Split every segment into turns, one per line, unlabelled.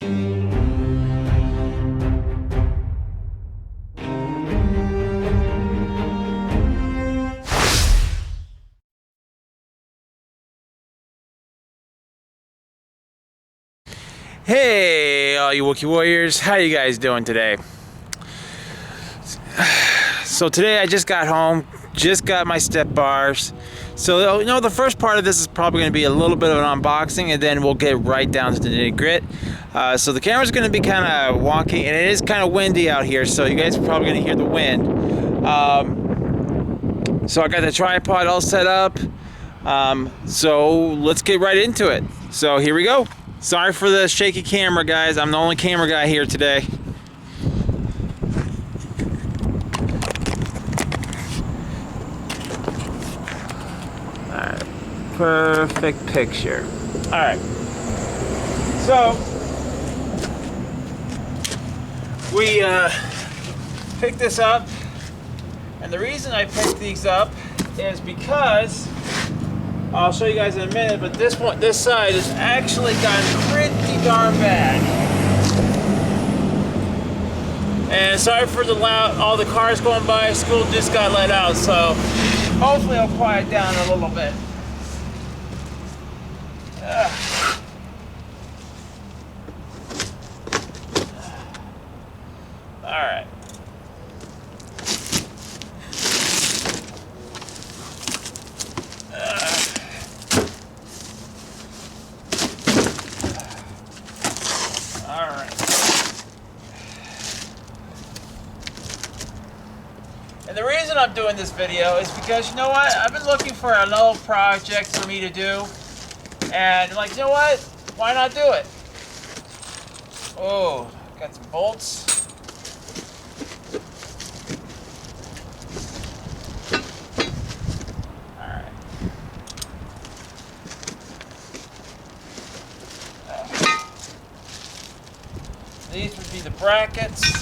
Hey, all you Wookiee warriors, how you guys doing today? So today I just got home, just got my step bars. So, you know, the first part of this is probably going to be a little bit of an unboxing, and then we'll get right down to the nitty-grit. So the camera's going to be kind of wonky, and it is kind of windy out here, so you guys are probably going to hear the wind. So I got the tripod all set up. So let's get right into it. So here we go. Sorry for the shaky camera, guys. I'm the only camera guy here today. Alright, perfect picture. Alright, so we picked this up, and the reason I picked these up is because I'll show you guys in a minute, but this side has actually gotten pretty darn bad. And sorry for the all the cars going by. School just got let out, so hopefully it'll quiet down a little bit. All right. And the reason I'm doing this video is because, you know what, I've been looking for a little project for me to do, and like, you know what, why not do it? Oh, got some bolts. Alright. These would be the brackets.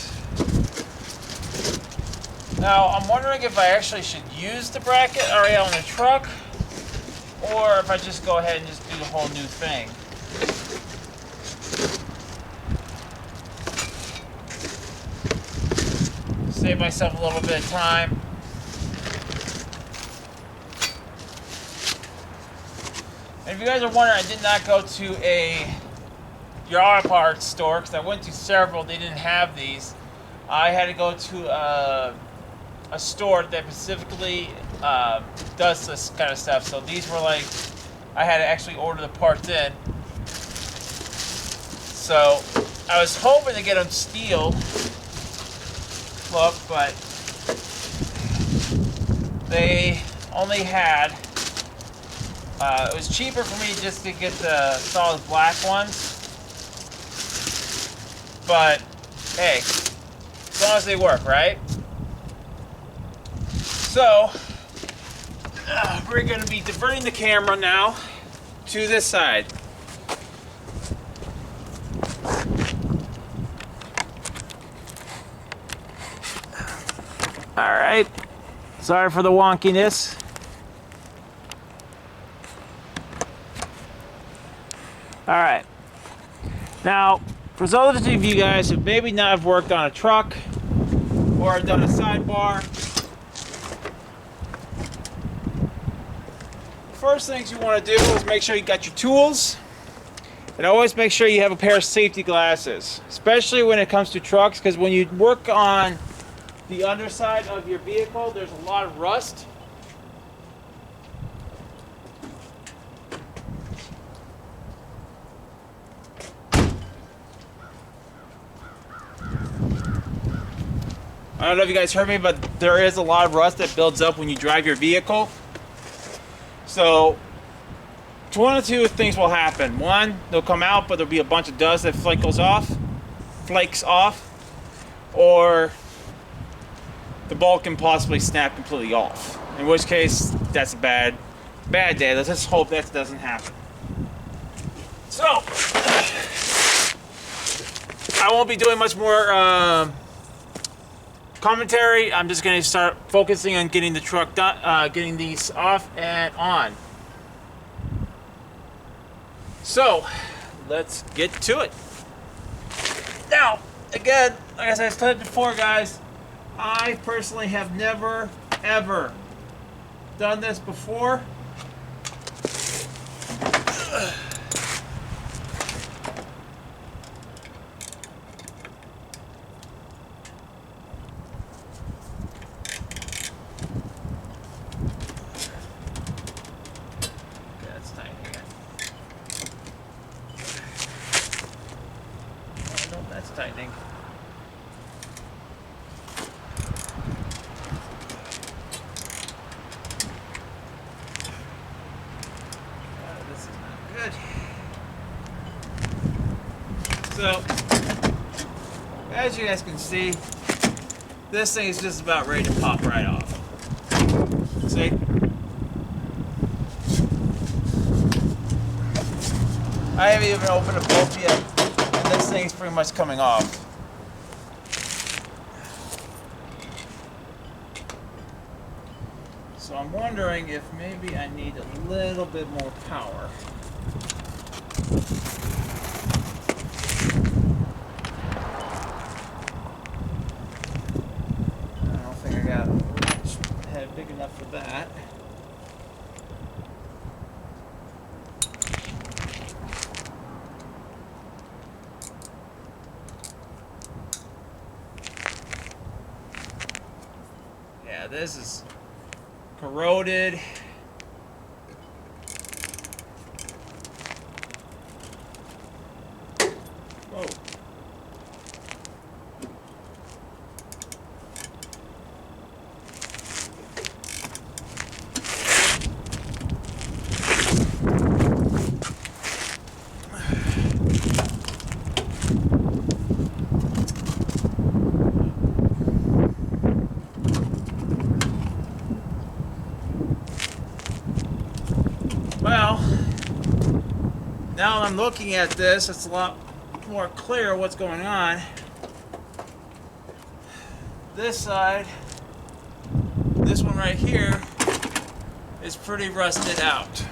Now, I'm wondering if I actually should use the bracket already on the truck, or if I just go ahead and just do the whole new thing. Save myself a little bit of time. And if you guys are wondering, I did not go to your auto parts store, because I went to several, they didn't have these. I had to go to a store that specifically does this kind of stuff. So these were like, I had to actually order the parts in. So I was hoping to get them steel look, but they only had, it was cheaper for me just to get the solid black ones. But hey, as long as they work, right? So, we're going to be diverting the camera now to this side. Alright, sorry for the wonkiness. Alright, now, for those of you guys who maybe not have worked on a truck or done a sidebar, first things you want to do is make sure you got your tools, and always make sure you have a pair of safety glasses, especially when it comes to trucks, because when you work on the underside of your vehicle, there's a lot of rust. I don't know if you guys heard me, but there is a lot of rust that builds up when you drive your vehicle. So, one of two things will happen. One, they'll come out, but there'll be a bunch of dust that flakes off, or the bolt can possibly snap completely off. In which case, that's a bad day. Let's just hope that doesn't happen. So, I won't be doing much more commentary. I'm just going to start focusing on getting the truck done, getting these off and on. So, let's get to it. again, like I said before, guys, I personally have never, ever done this before. That's tight again. Oh, no, that's tightening. This is not good. So, as you guys can see, this thing is just about ready to pop right off. See? I haven't even opened a bolt yet, and this thing is pretty much coming off. So I'm wondering if maybe I need a little bit more power. I don't think I got a head big enough for that. Yeah, this is corroded. Whoa. Well, now I'm looking at this, it's a lot more clear what's going on. This side, this one right here, is pretty rusted out.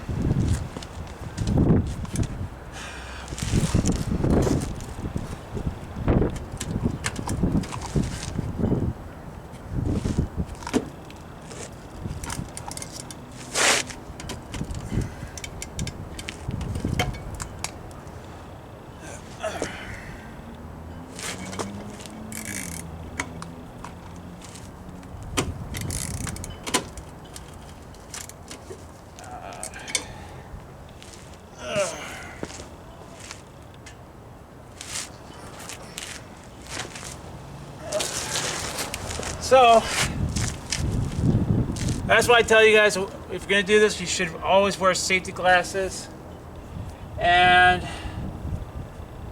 So, that's why I tell you guys, if you're going to do this, you should always wear safety glasses. And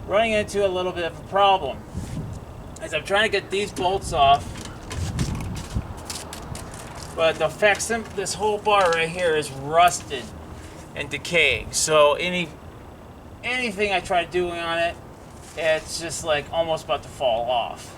running into a little bit of a problem as I'm trying to get these bolts off, but the fact this whole bar right here is rusted and decaying. So anything I try doing on it, it's just like almost about to fall off.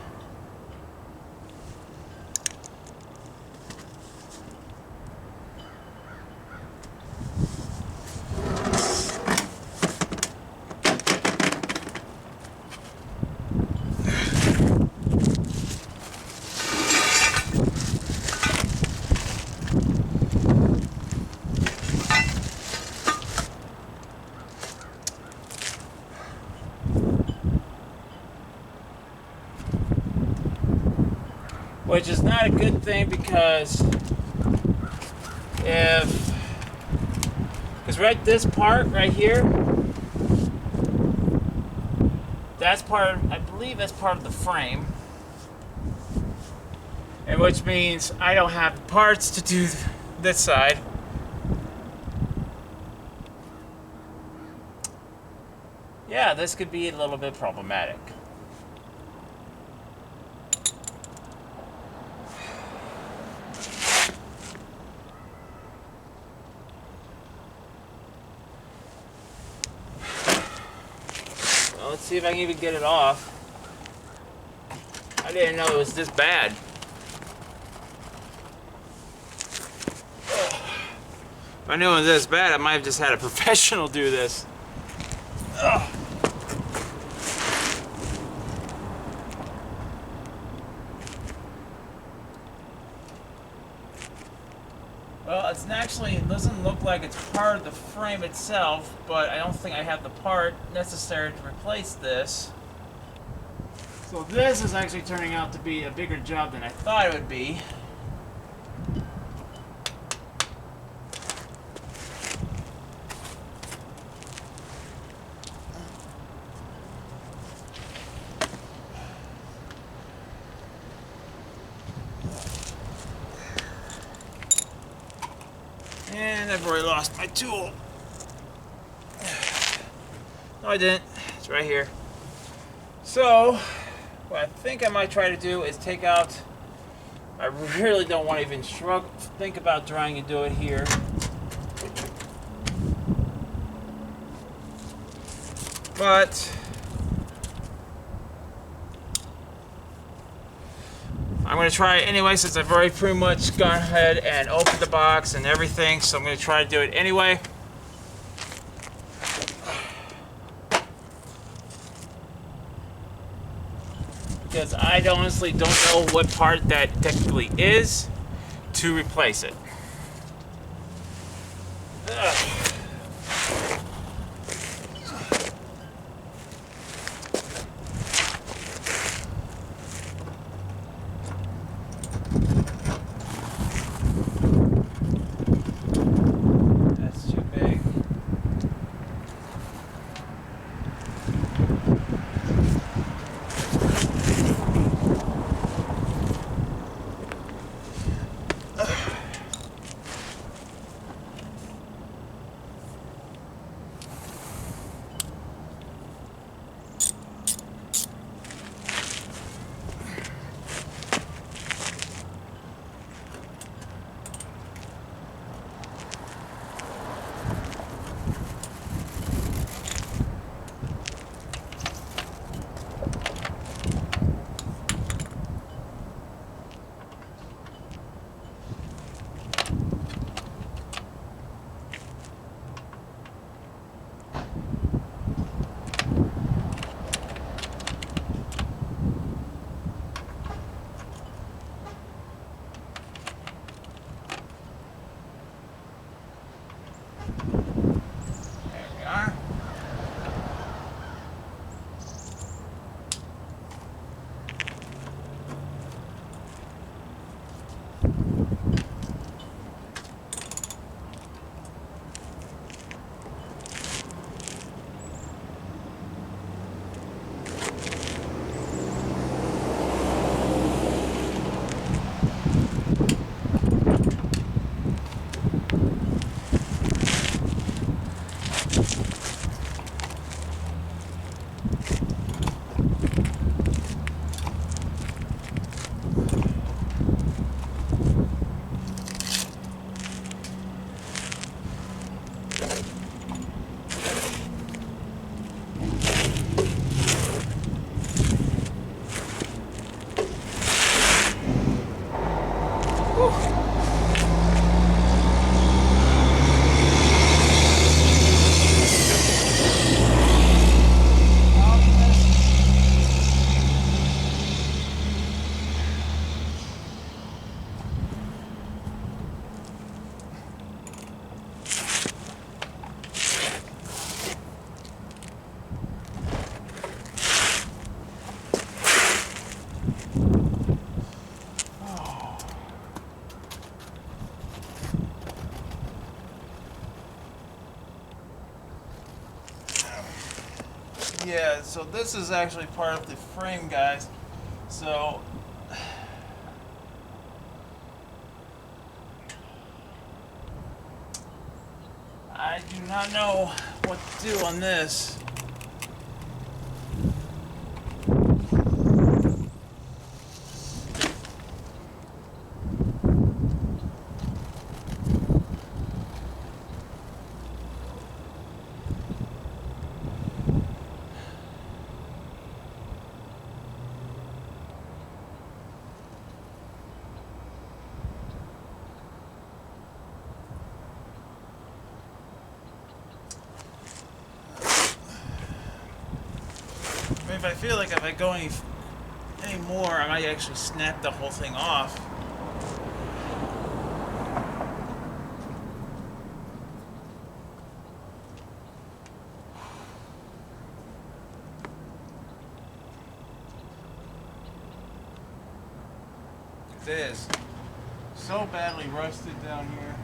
Which is not a good thing because this part right here, that's part of, I believe that's part of the frame, and which means I don't have parts to do this side. Yeah, this could be a little bit problematic. Let's see if I can even get it off. I didn't know it was this bad. If I knew it was this bad, I might have just had a professional do this. Ugh. Well, it's actually, it doesn't look like it's part of the frame itself, but I don't think I have the part necessary to replace this. So this is actually turning out to be a bigger job than I thought it would be. And I've already lost my tool. No, I didn't. It's right here. So, what I think I might try to do is take out... I really don't want to even think about trying to do it here. But... I'm going to try it anyway, since I've already pretty much gone ahead and opened the box and everything, so I'm going to try to do it anyway. Because I honestly don't know what part that technically is to replace it. Ugh. Yeah, so this is actually part of the frame, guys. So I do not know what to do on this. I mean, if I feel like if I go any more, I might actually snap the whole thing off. It is so badly rusted down here.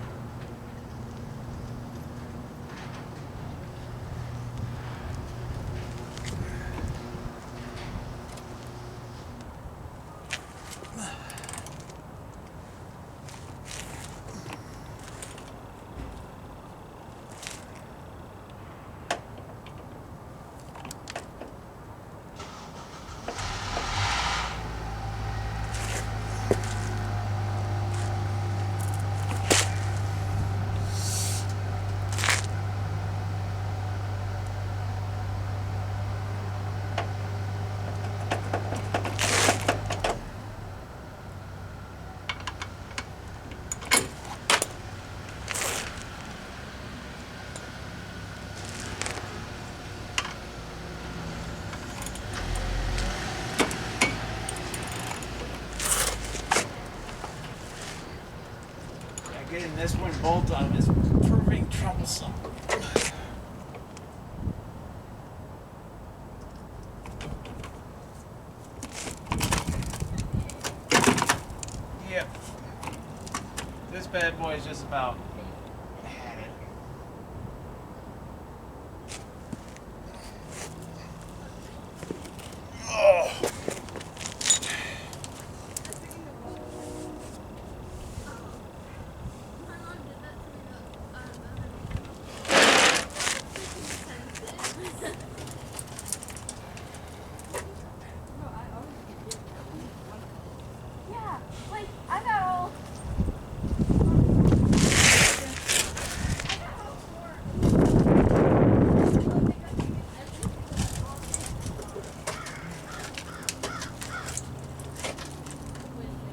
Getting this one bolt on is proving troublesome. Yep. This bad boy is just about had it. Oh.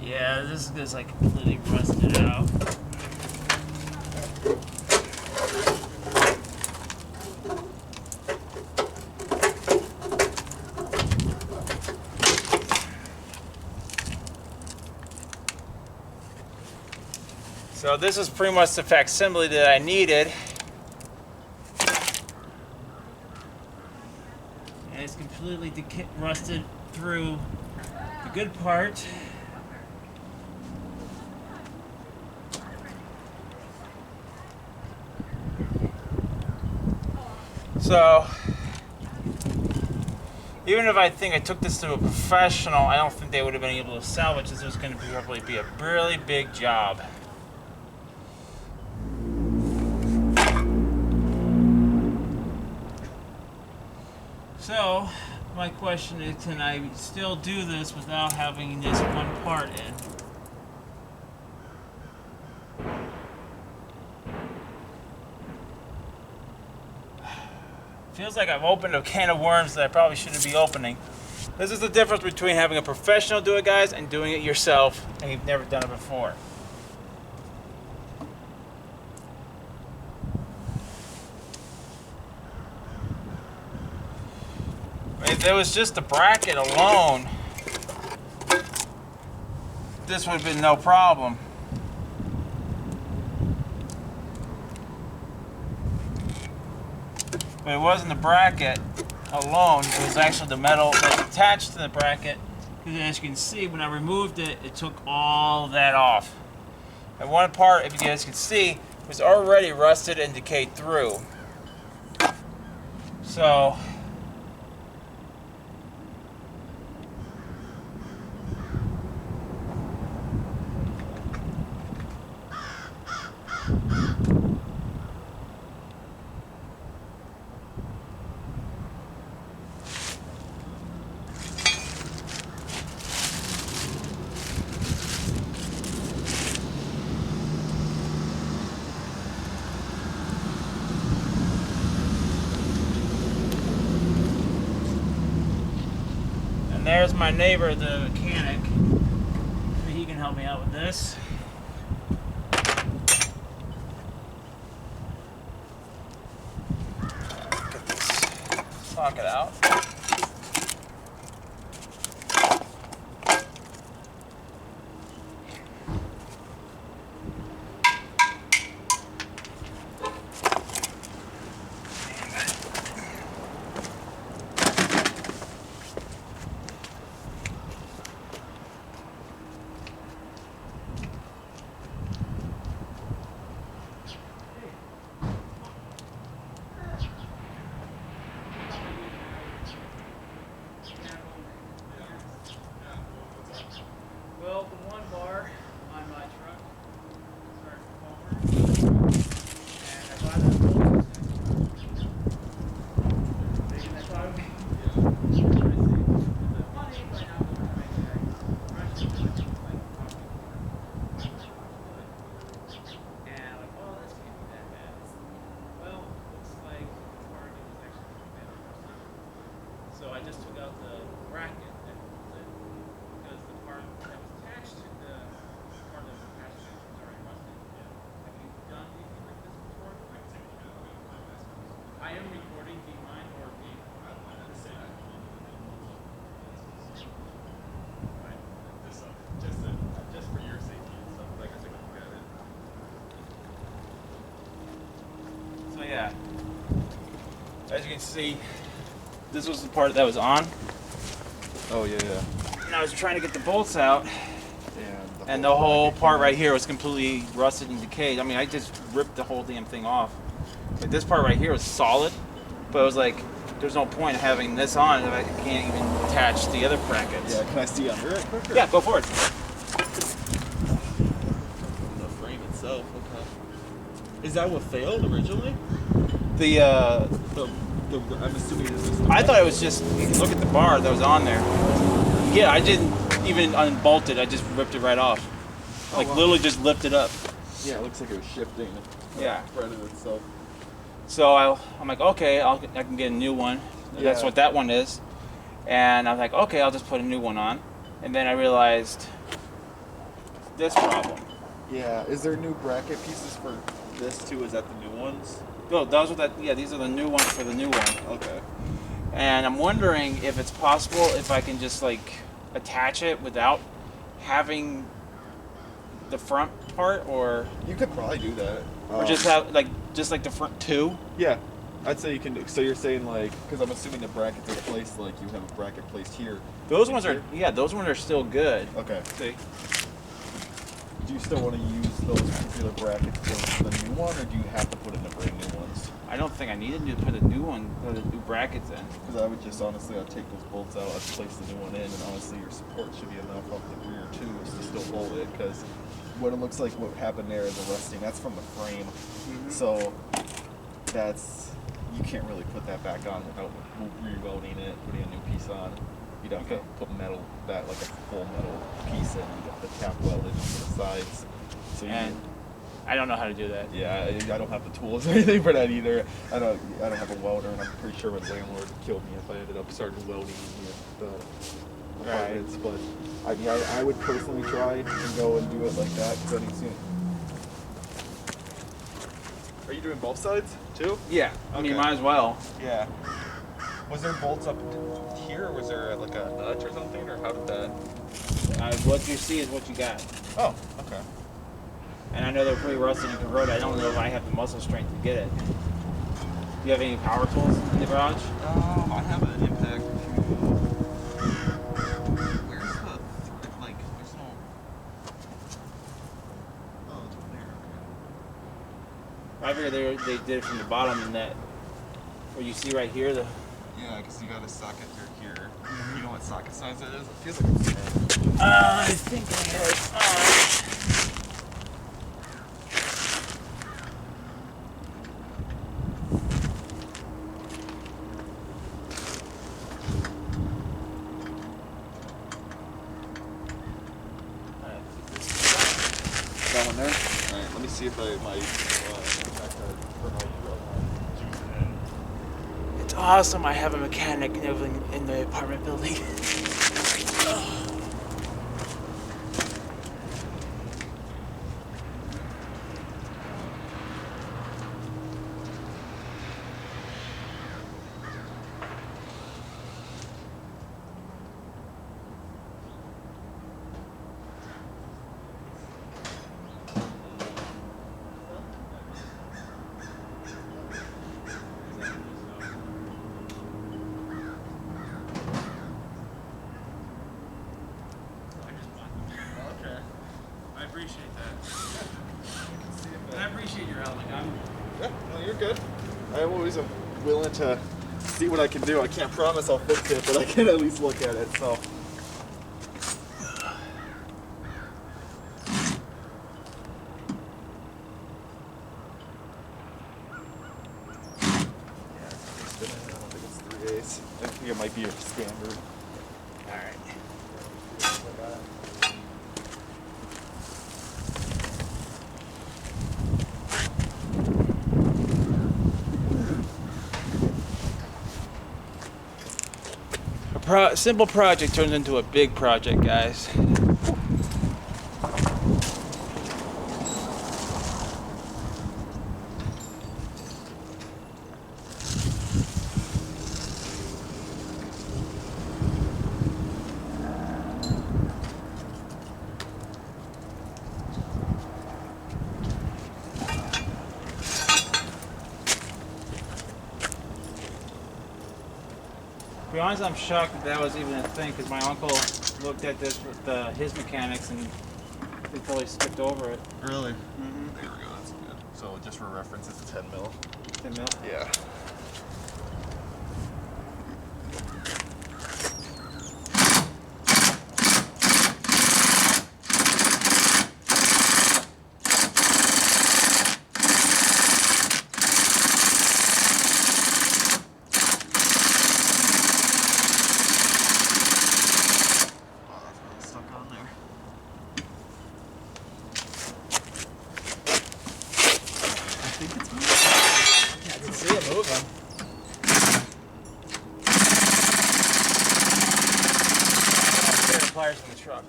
Yeah, this is like completely rusted out. So this is pretty much the facsimile that I needed. And it's completely rusted through the good part. So, even if I think I took this to a professional, I don't think they would have been able to salvage this. It was going to probably be a really big job. So, my question is, can I still do this without having this one part in? Feels like I've opened a can of worms that I probably shouldn't be opening. This is the difference between having a professional do it, guys, and doing it yourself, and you've never done it before. If it was just the bracket alone, this would have been no problem. But it wasn't the bracket alone, it was actually the metal that's attached to the bracket. Because as you can see, when I removed it, it took all that off. And one part, if you guys can see, was already rusted and decayed through. So, there's my neighbor, the mechanic. He can help me out with this. Get this socket out. can see, this was the part that was on,
Oh yeah, yeah.
and I was trying to get the bolts out, and the whole part right here was completely rusted and decayed. I mean, I just ripped the whole damn thing off. But this part right here was solid, but it was like, there's no point in having this on if I can't even attach the other brackets.
Yeah, can I see under it quicker?
Yeah, go for it.
The frame itself, okay. Is that what failed originally? I'm assuming this is
I thought it was just, you can look at the bar that was on there. Yeah, I didn't even unbolt it, I just ripped it right off. Like,
wow.
literally just lifted up.
Yeah, it looks like it was shifting.
Yeah.
Threaded itself.
So I'm like, okay, I can get a new one. That's
Yeah.
what that one is. And I was like, okay, I'll just put a new one on. And then I realized this problem.
Yeah, is there new bracket pieces for this too? Is that the new ones?
No, those are these are the new ones for the new one.
Okay.
And I'm wondering if it's possible if I can just like attach it without having the front part, or
You could probably do that.
just have like the front two.
Yeah, I'd say you can do. So you're saying like, because I'm assuming the brackets are placed like you have a bracket placed here.
Those ones are those ones are still good.
Okay.
See?
Do you still want to use those particular brackets for the new one, or do you have to put in the brand new ones?
I don't think I needed to put the new brackets in.
Because I would just honestly, I'd take those bolts out, I'd place the new one in, and honestly, your support should be enough off the rear too, is to still hold it. Because what it looks like, what happened there is a rusting. That's from the frame, so that's you can't really put that back on without re-welding it, putting a new piece on. You'd have to put metal, like a full metal piece in, and get the tap welded onto the sides. So
I don't know how to do that.
yeah, I don't have the tools or anything for that either. I don't have a welder, and I'm pretty sure my landlord would kill me if I ended up starting welding the apartments. But I mean, I would personally try and go and do it like that, because I didn't see it. Are you doing both sides too?
Yeah, I mean,
Okay.
might as well.
Yeah. Was there bolts up here, or was there like a nut or something, or how did that?
What you see is what you got.
Oh, okay.
And I know they're pretty rusted and corroded. I don't know if I have the muscle strength to get it. Do you have any power tools in the garage?
I have an impact. Where's the like? There's no. Oh, it's over there.
I figured they did it from the bottom in that, where you see right here,
Yeah, because you got a socket through here. You know what socket size it is? It feels like it's small.
I think I have it
That one there? Alright, let me see if my impact for my
It's awesome. I have a mechanic in the apartment building. I appreciate that. And I appreciate your help. Like,
Yeah, no, you're good. I'm always willing to see what I can do. I can't promise I'll fix it, but I can at least look at it, so. Yeah, I don't think it's 3/8. I think it might be a standard.
all right. A simple project turns into a big project, guys. be honest, I'm shocked that that was even a thing because my uncle looked at this with his mechanics and they totally skipped over it.
Really? Mm-hmm. There we go. That's good. So just for reference, it's a 10 mil.
10 mil?
Yeah.
Pliers in the truck.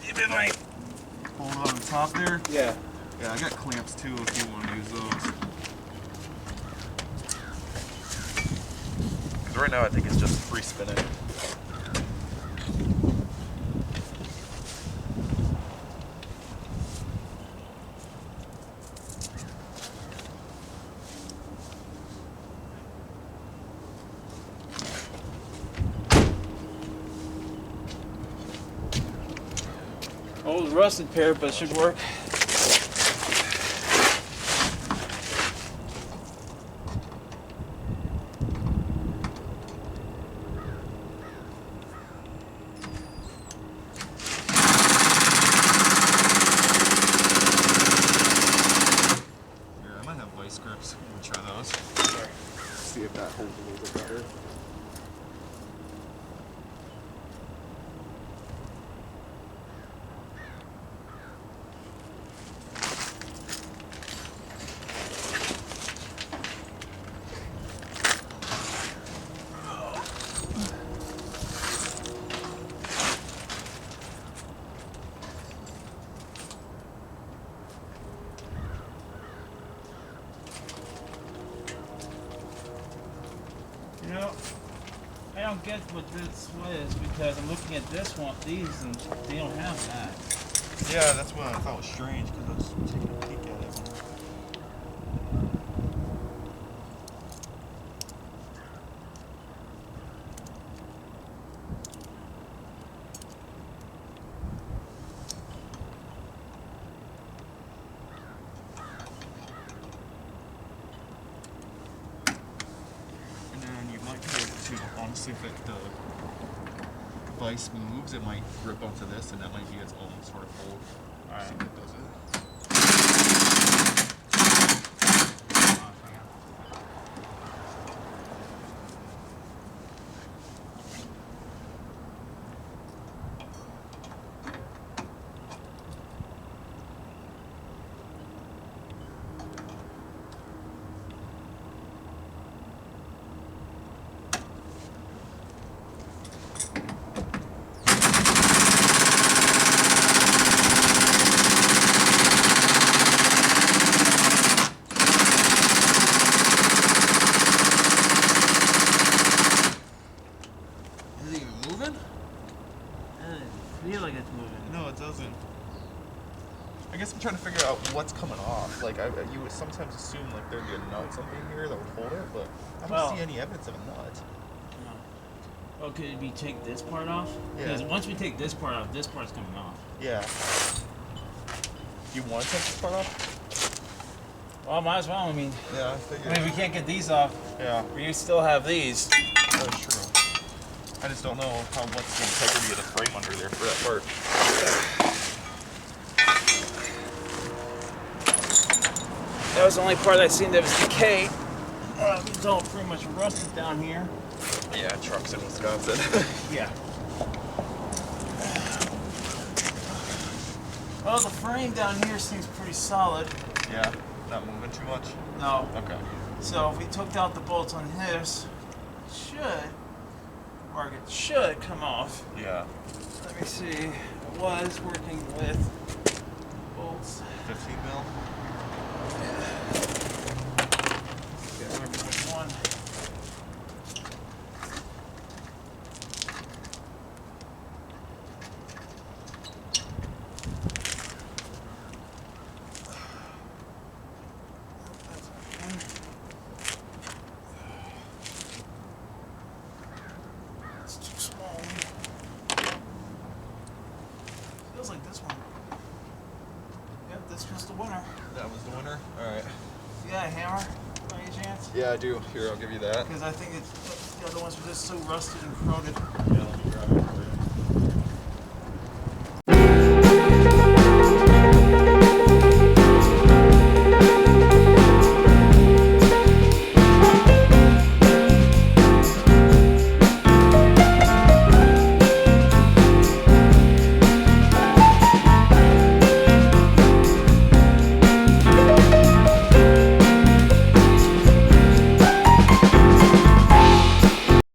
You been like holding on the top there?
Yeah.
Yeah, I got clamps too if you want to use those. Because right now I think it's just free spinning.
Old rusted pair, but it should work.
Yeah, I might have vice grips. We'll try those. Sure. See if that holds a little bit better.
You know, I don't get what this is because I'm looking at this one, these, and they don't have that.
Yeah, that's what I thought was strange because I was taking a peek at it. And then you might be able to, honestly, if the vice moves, it might grip onto this, and that might be its own sort of hold.
Alright.
See if it does it. Is it even moving?
It doesn't feel like it's moving.
No, it doesn't. I guess I'm trying to figure out what's coming off. Like, you would sometimes assume like there'd be a nut something here that would hold it, but I don't see any evidence of a nut.
No. Oh, could we take this part off?
Yeah.
Because once we take this part off, this part's coming off.
Yeah. You want to take this part off?
Well, might as well. I mean,
Yeah, I figured.
we can't get these off.
Yeah,
We still have these.
that's true. I just don't know what's the integrity of the frame under there for that part.
That was the only part I seen that was decayed. It's all pretty much rusted down here.
Yeah, trucks in Wisconsin.
Yeah. Well, the frame down here seems pretty solid.
Yeah, not moving too much.
No.
Okay.
So if we took out the bolts on his, it should come off.
Yeah.
Let me see. I was working with bolts.
15 mil.
Can't remember which one.
Yeah, I do. Here, I'll give you that.
Because I think the other ones are just so rusted and corroded.
Yeah.